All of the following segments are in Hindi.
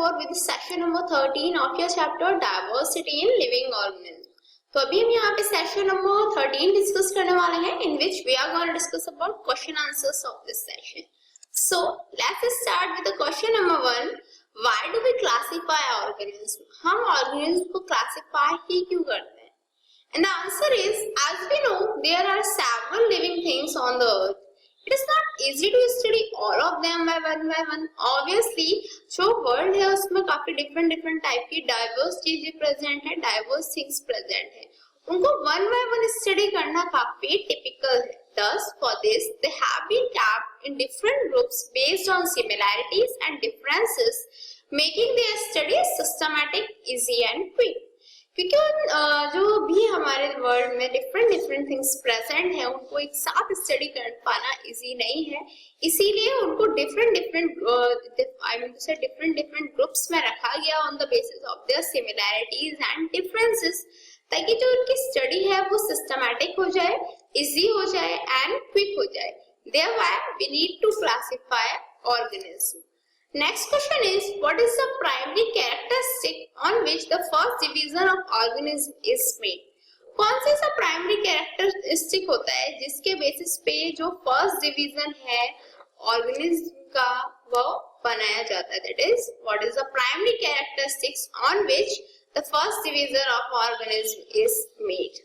forward with session number 13 of your chapter diversity in living organisms. तो अभी हम यहाँ पे सेशन नंबर 13 डिस्कस करने वाले हैं, in which we are going to discuss about question answers of this session. So let's start with the question number 1. Why do we classify organisms? हम organisms को classify ही क्यों करते हैं? And the answer is, as we know, there are several living things on the earth. It is not easy to study all of them by one. Obviously, जो world है उसमें काफी different type की diverse चीजें present है, diverse things present है. उनको one by one study करना काफी typical है. Thus, for this, they have been tapped in different groups based on similarities and differences, making their study systematic, easy and quick. क्योंकि जो भी हमारे वर्ल्ड में डिफरेंट थिंग्स प्रेजेंट है उनको एक साथ स्टडी कर पाना इजी नहीं है, इसीलिए उनको डिफरेंट ग्रुप्स में रखा गया on the basis of their similarities and differences, ताकि जो उनकी स्टडी है वो सिस्टमैटिक हो जाए, इजी हो जाए एंड क्विक हो जाए. Thereby we need to classify organism. Next question is, what is the primary characteristic on which the first division of organism is made? कौन से सा प्राइमरी कैरेक्टरिस्टिक होता है जिसके बेसिस पे जो फर्स्ट डिवीजन है ऑर्गेनिज्म का वो बनाया जाता है? That is, what is the primary characteristics on which the first division of organism is made?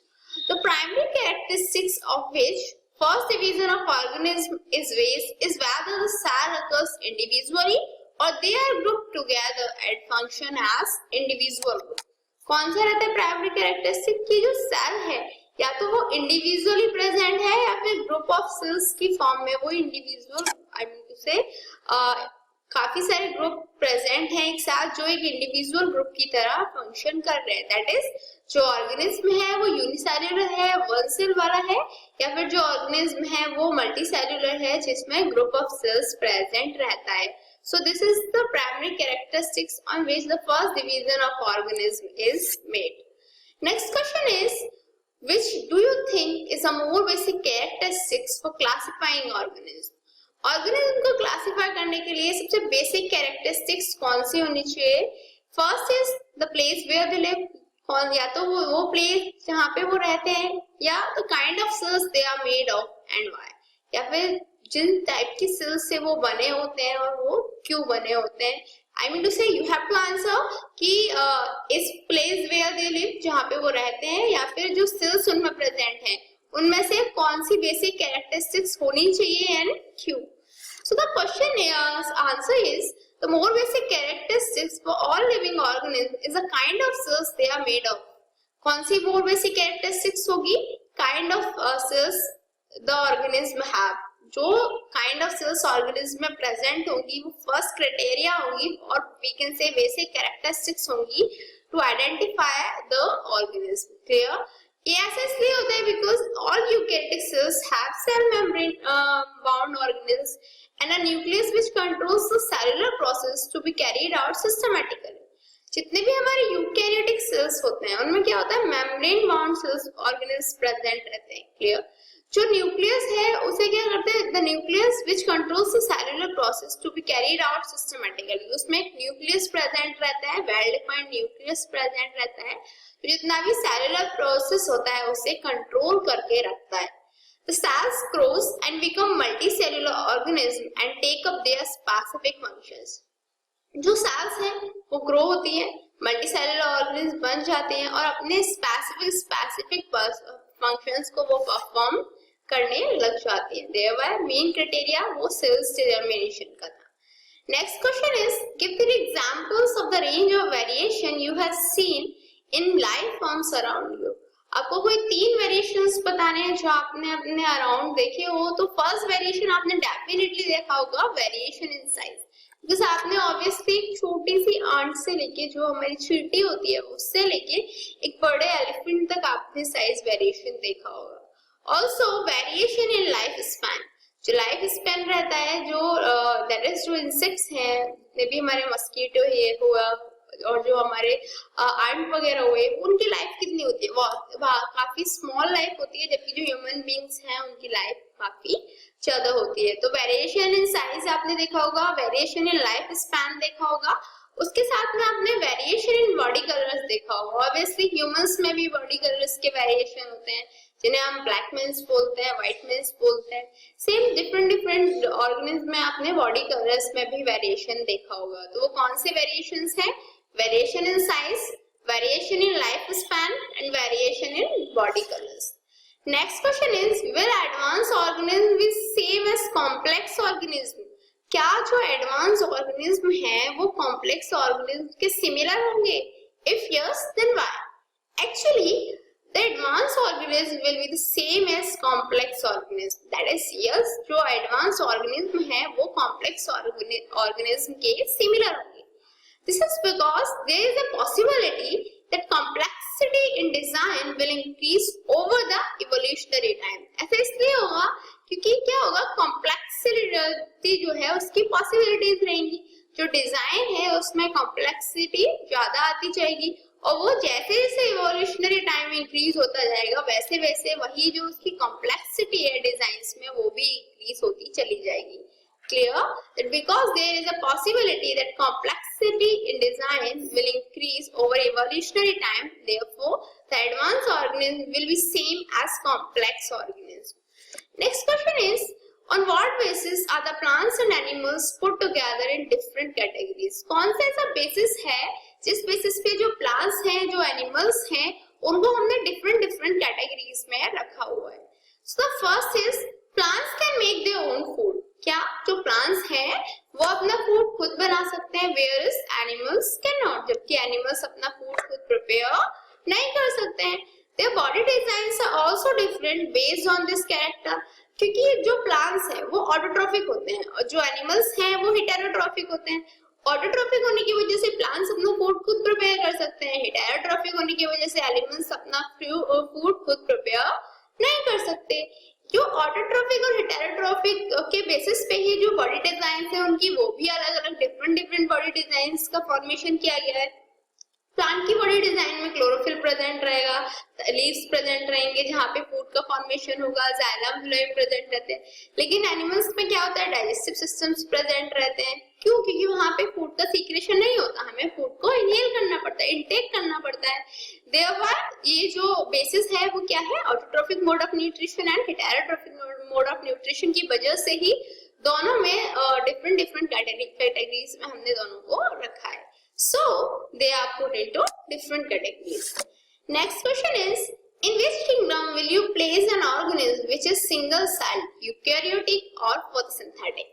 The primary characteristics of which first division of organism is based is whether the cell occurs individually or they are grouped together and function as individual group. कौन सा रहता है प्राइमरी कैरेक्टरिस्टिक की जो सेल है या तो वो इंडिविजुअली प्रेजेंट है या फिर ग्रुप ऑफ सेल्स की फॉर्म में वो इंडिविजुअल से काफी सारे ग्रुप प्रेजेंट हैं एक साथ जो एक इंडिविजुअल ग्रुप की तरह फंक्शन कर रहे हैं. दैट इज, जो ऑर्गेनिज्म है वो यूनिसेल्युलर है, वन सेल वाला है, या फिर जो ऑर्गेनिज्म है वो मल्टीसेल्युलर है जिसमें ग्रुप ऑफ सेल्स प्रेजेंट रहता है. So this is the primary characteristics on which the first division of organism is made. Next question is, which do you think is a more basic characteristics for classifying organism? Organism को क्लासिफाई करने के लिए सबसे बेसिक कैरेक्टरिस्टिक्स कौन सी होनी चाहिए? First is the place where they live. या तो वो प्लेस जहाँ पे वो रहते हैं, या the kind of cells they are made of and why, या फिर जिन टाइप की सेल्स से वो बने होते हैं और वो क्यों बने होते हैं. आई मीन टू से यू हैव टू आंसर कि इस प्लेस वेयर दे लिव जहाँ पे वो रहते हैं, या फिर जो सेल्स उनमें प्रेजेंट हैं उनमें से कौन सी बेसिक कैरेक्टरिस्टिक्स होनी चाहिए एंड क्यों. So the question answer is, the more basic characteristics for all living organisms is the kind of cells they are made of. कौन सी more basic characteristics होगी? Kind of cells the organism have. जो kind of cells organism में present होंगी वो first criteria होंगी और we can say basic characteristics होंगी to identify the organism. Clear? ये ऐसे इसलिए होता है because all eukaryotic cells have cell membrane bound organisms and a nucleus which controls the cellular process to be carried out systematically. जितने भी हमारे यूकैरियोटिक सेल्स होते हैं उनमें क्या होता है? Membrane bound cells organelles present रहते हैं. क्लियर? जो न्यूक्लियस है उसे क्या करते हैं? The nucleus which controls the cellular process to be carried out systematically. उसमें एक न्यूक्लियस प्रेजेंट रहता है, वेल डिफाइंड न्यूक्लियस प्रेजेंट रहता है, तो जितना भी सेलुलर प्रोसेस होता है उसे कंट्रोल करके रखता है. The cells grows and become multicellular organism and take up their specific functions. जो सेल्स हैं वो ग्रो होती हैं, मल्टीसेलुलर ऑर्गेनिज्म बन जाते हैं और अपने स्पेसिफिक फंक्शंस को वो परफॉर्म करने लग जाती हैं. Thereby मेन क्राइटेरिया वो सेल्स डिटरमिनेशन का था. Next question is, give the examples of the range of variation you have seen in life forms around you. आपको कोई 3 वेरिएशंस बताने हैं जो आपने अपने अराउंड देखे हो. तो फर्स्ट वेरिएशन आपने डेफिनेटली देखा होगा, वेरिएशन इन साइज. बिकॉज आपने ऑब्वियसली एक छोटी सी आंट से लेके जो हमारी चींटी होती है उससे लेके एक बड़े एलिफेंट तक आपने साइज वेरिएशन देखा होगा. Also variation in life span. जो लाइफ स्पैन रहता है, जो दैट इज जो इंसेक्ट्स हैं, जितने भी हमारे मस्कीटो ये हुआ और जो हमारे आंट वगैरह हुए, उनकी लाइफ कितनी होती है? वो काफी स्मॉल लाइफ होती है, जबकि जो ह्यूमन बीइंग्स हैं उनकी लाइफ काफी ज्यादा होती है. तो वेरिएशन इन साइज आपने देखा होगा, वेरिएशन इन लाइफ स्पैन देखा होगा. उसके साथ में आपने वेरिएशन इन बॉडी कलर्स देखा होगा। ऑब्वियसली ह्यूमंस में भी बॉडी कलर्स के वेरिएशन होते हैं, जिन्हें हम ब्लैक मेंस बोलते हैं, व्हाइट मेंस बोलते हैं। सेम डिफरेंट ऑर्गेनिज्म में आपने बॉडी कलर्स में भी वेरिएशन देखा होगा। तो वो कौन से वेरिएशंस हैं? Variation in size, variation in life span and variation in body colours. Next question is, will advance organism be same as complex organism? क्या जो एडवांस ऑर्गेनिज्म है वो कॉम्प्लेक्स ऑर्गेनिज्म के सिमिलर होंगे? If yes then why? Actually the advanced organism will be the same as complex organism. That is yes, जो advanced organism है वो complex organism के similar होंगे. This is because there is a possibility that complexity in design will increase over the evolutionary time. ऐसा इसलिए होगा क्योंकि क्या होगा, complexity जो है उसकी possibilities रहेंगी, जो डिजाइन है उसमें complexity ज्यादा आती जाएगी और वो जैसे जैसे इवोल्यूशनरी टाइम इंक्रीज होता जाएगा वैसे वैसे वही जो उसकी कॉम्प्लेक्सिटी है डिजाइन्स में वो भी इंक्रीज होती चली जाएगी। Clear? That because there is a possibility that complexity in design will increase over evolutionary time, therefore the advance organism will be same as complex organism. Next question is, on what basis are the plants and animals put together in different categories? कौन सा ऐसा बेसिस है जिस बेसिस पे जो प्लांट्स हैं, जो एनिमल्स हैं, उनको हमने डिफरेंट कैटेगरीज में रखा हुआ है। So the first is, plants can make their own food. क्या जो प्लांट्स हैं वो अपना फूड खुद बना सकते हैं, where is animals can not, जबकि एनिमल्स अपना फूड खुद प्रिपेयर नहीं कर सकते हैं। Their body designs are also different based on this character, क्योंकि जो प्लांट्स हैं वो ऑटोट्रॉफिक होते हैं और जो एनिमल्स हैं वो हेटेरोट्रॉफिक होते हैं। ऑटोट्रॉफिक होने की वजह से प्लांट्स अपना फूड खुद प्रिपेयर कर सकते हैं, हेटेरोट्रॉफिक होने की वजह से एनिमल्स अपना फूड खुद प्रिपेयर नहीं कर सकते। जो ऑटोट्रॉफिक और हेटेरोट्रॉफिक के बेसिस पे ही जो बॉडी डिजाइन है उनकी वो भी अलग अलग डिफरेंट बॉडी डिजाइन का फॉर्मेशन किया गया है। प्लांट की बॉडी डिजाइन में क्लोरोफिल प्रेजेंट रहेगा, लीव्स प्रेजेंट रहेंगे जहाँ पे फूड का फॉर्मेशन होगा, जाइलम फ्लोएम प्रेजेंट रहते हैं। लेकिन एनिमल्स में क्या होता है, डाइजेस्टिव सिस्टम्स प्रेजेंट रहते हैं। क्यों? क्योंकि वहाँ पे फूड का सीक्रेशन नहीं होता, हमें फूड को इनहेल करना पड़ता है, इनटेक करना पड़ता है। देयरफॉर ये जो बेसिस है वो क्या है, autotrophic mode of nutrition and heterotrophic mode of nutrition की वजह से ही दोनों में डिफरेंट कैटेगरीज में हमने दोनों को रखा है। So they are put into different categories. Next question is, in which kingdom will you place an organism which is single cell, eukaryotic or photosynthetic?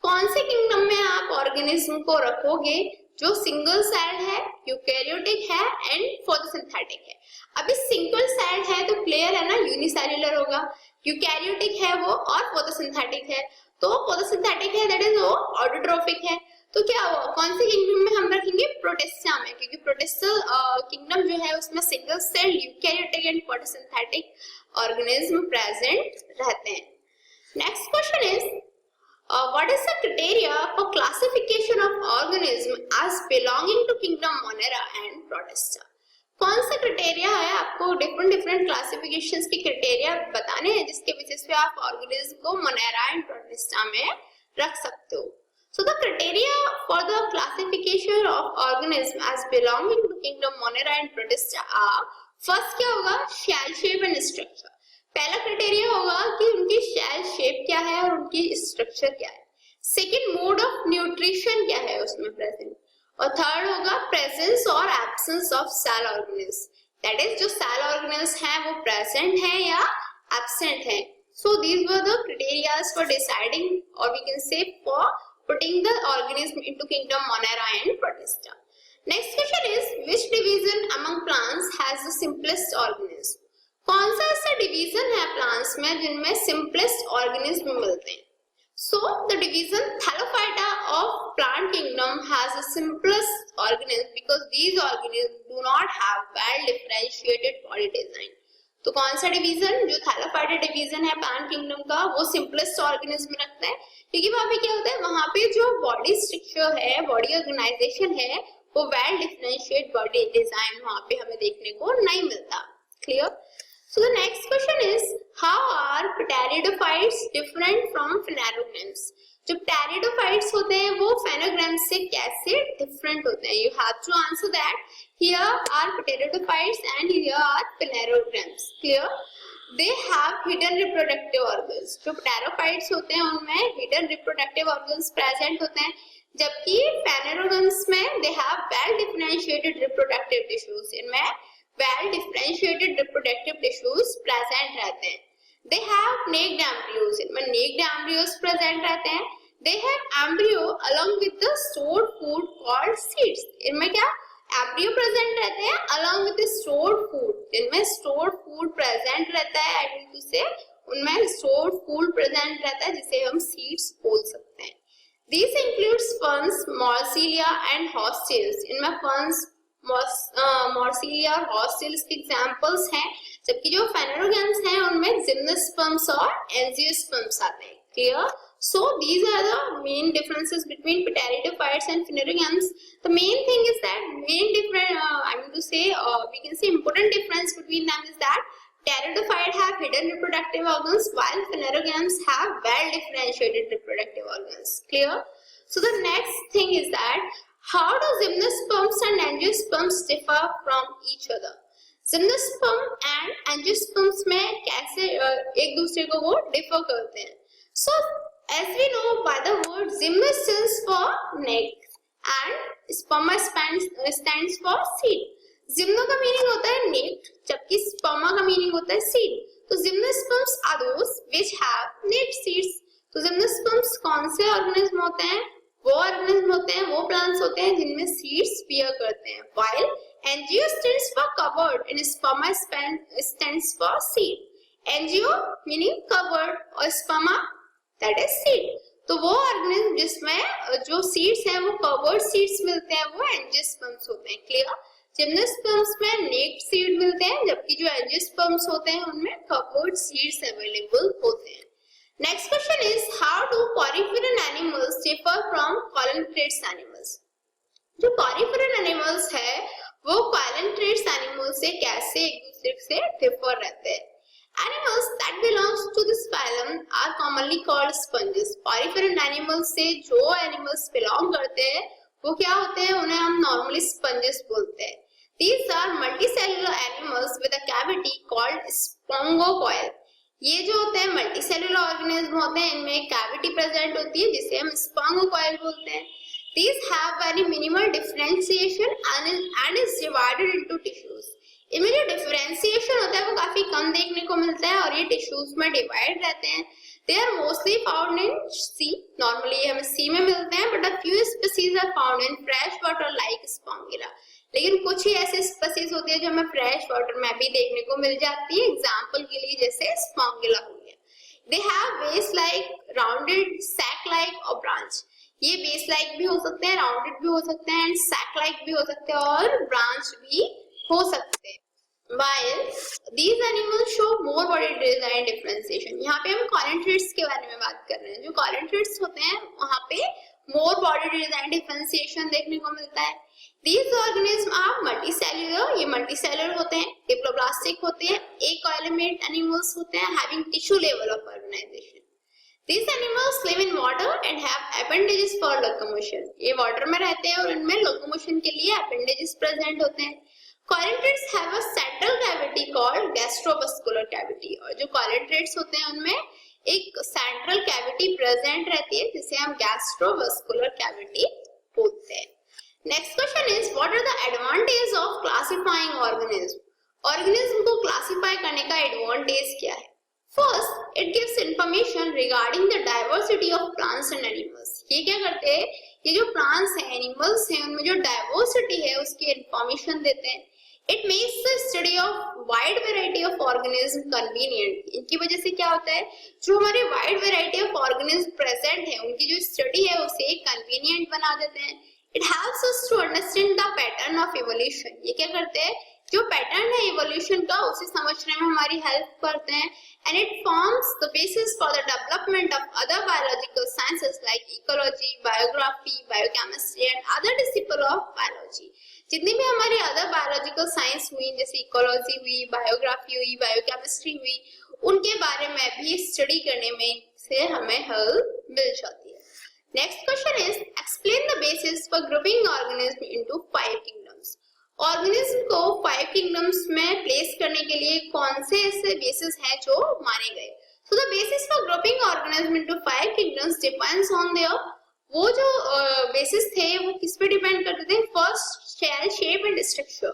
कौन से किंगडम में आप ऑर्गेनिज्म को रखोगे जो सिंगल सेल है, यूकैरियोटिक है एंड फोटोसिंथेटिक है? अभी सिंगल सेल है तो क्लियर है ना, यूनिसेल्युलर होगा। यूकैरियोटिक है वो और फोटोसिंथेटिक है, तो फोटोसिंथेटिक है दैट इज वो ऑटोट्रॉफिक है। तो क्या हुआ, कौन से किंगडम में हम रखेंगे? प्रोटिस्टा में, क्योंकि प्रोटिस्टल किंगडम जो है उसमें single cell eukaryotic and photosynthetic organism present रहते हैं। Next question is, what is the criteria for classification of organism as belonging to kingdom Monera and Protista? कौन सा क्राइटेरिया है, आपको डिफरेंट क्लासिफिकेशंस के क्राइटेरिया बताने हैं जिसके बेसिस पे आप ऑर्गेनिज्म को मोनेरा एंड प्रोटिस्टा में रख सकते हो। So the criteria for the classification of organism as belonging to kingdom Monera and Protista are, first क्या होगा, shell shape and structure। पहला क्राइटेरिया होगा कि उनकी shell shape क्या है और उनकी structure क्या है। सेकंड, mode of nutrition क्या है उसमें present, और थर्ड होगा presence और absence of cell organelles, that is जो cell organelles हैं वो present हैं या absent हैं। So these were the criteria for deciding, or we can say for putting the organism into kingdom Monera and Protista. Next question is, which division among plants has the simplest organism? कौन सा ऐसा division है plants में जिनमें simplest organism मिलते हैं? So the division Thallophyta of plant kingdom has the simplest organism because these organisms do not have well differentiated body design. तो कौन सा डिवीजन, जो थैलोफाइटा डिवीजन है प्लांट किंगडम का, वो सिंपलेस्ट ऑर्गेनिज्म रखता है, क्योंकि वहां पे क्या होता है, वहां पे जो बॉडी स्ट्रक्चर है, बॉडी ऑर्गेनाइजेशन है, वो वेल डिफरेंशिएट बॉडी डिजाइन वहां पे हमें देखने को नहीं मिलता। Clear? So the next question is, how are pteridophytes different from phanerogamous? जो pteridophytes होते हैं वो phenograms से कैसे डिफरेंट होते हैं? You have to answer that. Here are pteridophytes and here are phanerograms. Clear? They have hidden reproductive organs. जो pteridophytes होते हैं उनमें hidden reproductive organs present होते हैं, जबकि phanerogams में they have well differentiated reproductive tissues. इनमें well differentiated reproductive tissues present रहते हैं. They have naked embryos. इनमें naked embryos present रहते हैं. They have embryo along with the stored food called seeds. इनमें क्या embryo present रहते हैं along with the stored food. इनमें stored food present रहता है. I mean to say उनमें stored food present रहता है जिसे हम seeds बोल सकते हैं. These include ferns, Morcilla and hostels. इनमें ferns, Morcilla और hostels के examples हैं, जबकि जो phanerogams हैं उनमें gymnosperms और angiosperms आते हैं. Clear? So these are the main differences between pteridophytes and phanerogams. The main thing is that we can say important difference between them is that pteridophytes have hidden reproductive organs while phanerogams have well differentiated reproductive organs. Clear? So the next thing is that how do gymnosperms and angiosperms differ from each other? Gymnosperm and angiosperms में कैसे एक दूसरे को वो differ करते हैं? So as we know by the word gymnos stands for neck and sperma stands for seed. Gymno का meaning होता है neck, जबकि sperma का meaning होता है seed. तो gymnosperms are those which have naked seeds. तो gymnosperms कौन से organism होते हैं? वो organism होते हैं, वो plants होते हैं जिनमें seeds bear करते हैं. While angio stands for covered and sperma stands for seed. Angio meaning covered और sperma that is seed. तो वो organism जिसमें जो seeds हैं वो covered seeds मिलते हैं वो angiosperms होते हैं. Clear? Gymnosperms में naked seed मिलते हैं, जबकि जो angiosperms होते हैं उनमें covered seeds available होते हैं. Next question is how do poriferan animals differ from coelenterate animals? जो poriferan animals है वो coelenterate animals से कैसे एक दूसरे से differ रहते हैं? Animals that belongs to this phylum are commonly called sponges. Poriferan animals से जो animals belong करते हैं वो क्या होते हैं? उन्हें हम normally sponges बोलते हैं. These are multicellular animals with a cavity called spongocoel. ये जो होते हैं मल्टीसेलुलर ऑर्गेनिज्म होते हैं, इनमें एक कैविटी प्रेजेंट होती है जिसे हम स्पॉन्गोकॉइल बोलते हैं. These have very minimal differentiation and is divided into tissues. इनमें जो डिफरेंशिएशन होता है वो काफी कम देखने को मिलता है और ये टिश्यूज में डिवाइड रहते हैं. They are mostly found in sea. Normally हमें sea में मिलते हैं, but a few species are found in fresh water like Spongilla. लेकिन कुछ ही ऐसे स्पीसीज होती है जो हमें फ्रेश वाटर में भी देखने को मिल जाती है. एग्जांपल के लिए जैसे स्पॉन्गिला हो गया. They have base like, rounded, sac like और ब्रांच. ये बेस लाइक भी हो सकते हैं, राउंडेड भी हो सकते हैं, एंड सैक लाइक भी हो सकते हैं और ब्रांच भी हो सकते हैं. While these animals show more body design differentiation. यहाँ पे हम coelentrates के बारे में बात कर रहे हैं. जो coelentrates होते हैं वहाँ पे more body design differentiation देखने को मिलता है. These organisms are multicellular. ये multicellular होते हैं, diploblastic होते हैं, acoelomate animals होते हैं, having tissue level of organization. These animals live in water and have appendages for locomotion. ये water में रहते हैं और इनमें locomotion के लिए appendages present होते हैं. Coelentrates have a central cavity called gastrovascular cavity. और जो coelentrates होते हैं उनमें एक central cavity present रहती है जिसे हम gastrovascular cavity बोलते हैं. Next question is what are the advantages of classifying organism? Organism को classify करने का advantage क्या है? First, it gives information regarding the diversity of plants and animals. ये क्या करते हैं? ये जो plants हैं, animals हैं, उनमें जो diversity है उसकी information देते हैं. It makes the study of wide variety of organisms convenient. इनकी वजह से क्या होता है? जो हमारे wide variety of organisms present है, उनकी जो study है उसे convenient बना देते हैं. It helps us to understand the pattern of evolution. ये क्या करते हैं? जो पैटर्न है evolution का उसे समझने में हमारी हेल्प करते हैं. And it forms the basis for the development of other biological sciences like ecology, biography, biochemistry and other disciplines of biology. जितनी भी हमारी other biological science हुई जैसे ecology हुई, biography हुई, biochemistry हुई, उनके बारे में भी स्टडी करने में से हमें हेल्प मिल जाती है. Next question is explain the basis for grouping organism into 5 kingdoms. Organism को 5 किंगडम्स में प्लेस करने के लिए कौन से ऐसे बेसिस हैं जो माने गए? So the basis for grouping organism into 5 kingdoms depends on their, वो जो बेसिस थे वो किस पे डिपेंड करते थे? First shell shape and structure,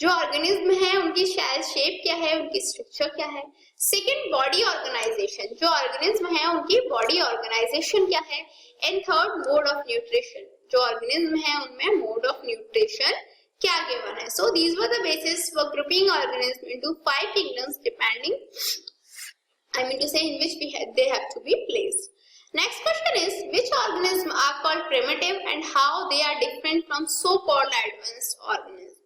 जो ऑर्गेनिज्म है उनकी शेल शेप क्या है, उनकी स्ट्रक्चर क्या है. सेकंड बॉडी ऑर्गेनाइजेशन, जो ऑर्गेनिज्म है उनकी बॉडी ऑर्गेनाइजेशन क्या है. And third mode of nutrition, जो ऑर्गेनिज्म है उनमें मोड ऑफ न्यूट्रिशन क्या गिवन है. So these were the basis for grouping organism into 5 kingdoms depending, I mean to say, in which they have to be placed. Next question is which organisms are called primitive and how they are different from so-called advanced organisms.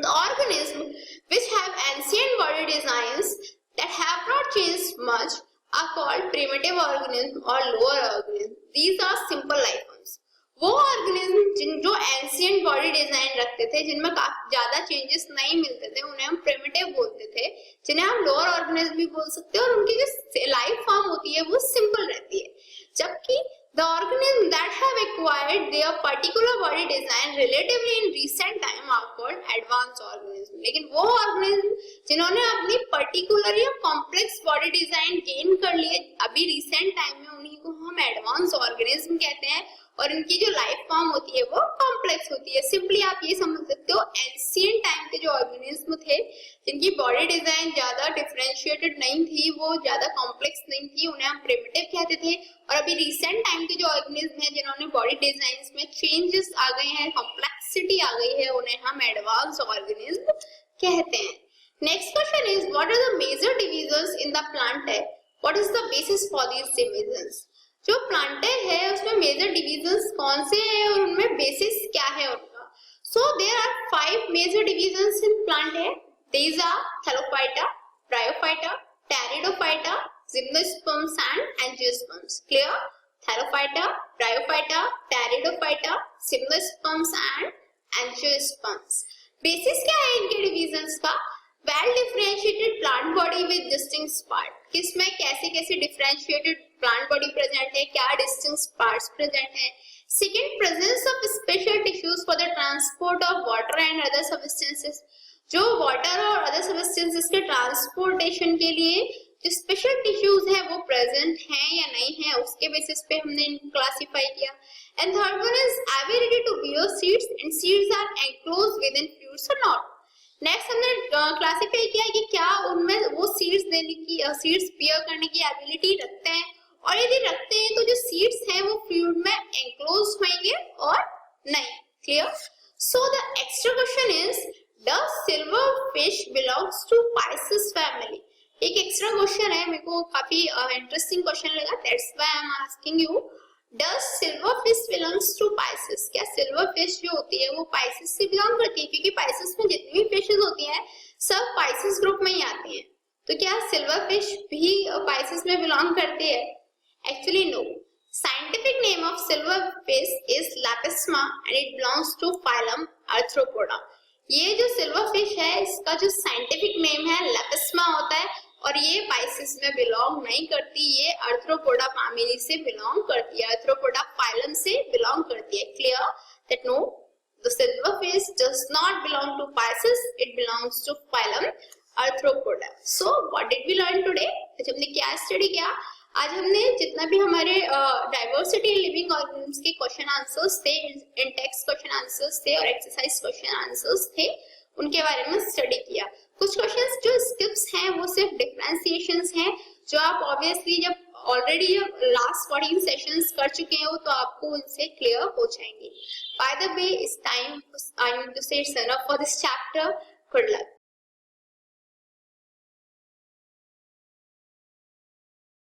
The organisms which have ancient body designs that have not changed much are called primitive organisms or lower organisms. These are simple life forms. वो ऑर्गेनिज्म जो एंशिएंट बॉडी डिजाइन रखते थे, जिनमें काफी ज्यादा चेंजेस नहीं मिलते थे, उन्हें हम प्रिमिटिव बोलते थे, जिन्हें हम लोअर ऑर्गेनिज्म भी बोल सकते हैं, और उनकी जो लाइफ फॉर्म होती है वो सिंपल रहती है. जबकि the organisms that have acquired their particular body design relatively in recent time are called advanced organisms. लेकिन वो ऑर्गेनिज्म जिन्होंने अपनी पर्टिकुलर या कॉम्प्लेक्स बॉडी डिजाइन गेन कर लिए अभी रिसेंट टाइम में, उन्हीं को हम एडवांस ऑर्गेनिज्म कहते हैं, और इनकी जो लाइफ फॉर्म होती है वो कॉम्प्लेक्स होती है. सिंपली आप ये समझ सकते हो, एंशिएंट टाइम के जो ऑर्गेनिज्म थे जिनकी बॉडी डिजाइन ज्यादा डिफरेंशिएटेड नहीं थी, वो ज्यादा कॉम्प्लेक्स नहीं थी, उन्हें हम प्रिमिटिव कहते थे. और अभी रिसेंट टाइम के जो ऑर्गेनिज्म हैं जिन्होंने बॉडी डिजाइन में चेंजेस आ गए हैं, कॉम्प्लेक्सिटी आ गई है, उन्हें हम एडवांस ऑर्गेनिज्म कहते हैं. Next question is what are the major divisions in the plant है, what is the basis for these divisions. जो प्लांटेड है उसमें मेजर डिवीजन्स कौन से हैं और उनमें बेसिस क्या है उनका. So there are 5 major divisions in plant है. These are thallophyta, bryophyta, pteridophyta, gymnosperms and angiosperms. Clear? Thallophyta, bryophyta, pteridophyta, gymnosperms and angiosperms. Basis क्या है इनके डिवीजन्स का? Well differentiated plant body with distinct part. किसमें कैसे कैसे डिफरेंशिएटेड प्लांट बॉडी प्रेजेंट है, क्या डिस्टिंक्ट पार्ट्स प्रेजेंट है. Second, presence of special tissues for the transport of water and other substances. जो वाटर और अदर सब्सटेंसेस के ट्रांसपोर्टेशन के लिए जो स्पेशल टिश्यूज है वो प्रेजेंट हैं या नहीं है, उसके बेसिस पे हमने इनको क्लासिफाई किया. And third one is ability to bear seeds and seeds are enclosed within fruits और नॉट. नेक्स्ट हमने क्लासिफाई किया कि क्या उनमें वो सीड्स देने की, सीड्स बियर करने की एबिलिटी रखते हैं, और यदि रखते हैं तो जो सीड्स हैं वो फ्लूइड में एनक्लोज होंगे और नहीं. Clear? So the extra question is does silver fish belongs to Pisces family. एक एक्स्ट्रा क्वेश्चन है, मेरे को काफी इंटरेस्टिंग क्वेश्चन लगा, that's why I am asking you. Does silver fish belongs to Pisces. क्या सिल्वर फिश जो होती है वो पाइसेस से बिलोंग करती है? क्योंकि पाइसेस में जितनी भी फिशेस होती हैं सब पाइसेस ग्रुप में ही आती हैं, तो क्या सिल्वर फिश भी पाइसेस में बिलोंग करती है? Actually no. Scientific name of silverfish is Lepisma and it belongs to phylum Arthropoda. ये जो सिल्वरफिश है इसका जो साइंटिफिक नेम है लेपिस्मा होता है, और ये पाइसेस में बिलोंग नहीं करती, ये आर्थ्रोपोडा फैमिली से बिलोंग करती है, आर्थ्रोपोडा फाइलम से बिलोंग करती है. Clear? That no, the silverfish does not belong to Pisces, it belongs to phylum Arthropoda. So what did we learn today? आज हमने क्या स्टडी किया? आज हमने जितना भी हमारे डाइवर्सिटी इन लिविंग ऑर्गेनिजम्स के क्वेश्चन आंसर्स थे, इन टेक्स्ट क्वेश्चन आंसर्स थे और एक्सरसाइज क्वेश्चन आंसर्स थे, उनके बारे में स्टडी किया. कुछ क्वेश्चंस जो स्किप्स हैं वो सिर्फ डिफरेंशिएशंस हैं, जो आप ऑब्वियसली जब ऑलरेडी लास्ट 14 सेशंस कर चुके हो तो आपको उनसे क्लियर हो जाएंगे. By the way, it's time I need to say it's enough for this chapter. Good luck.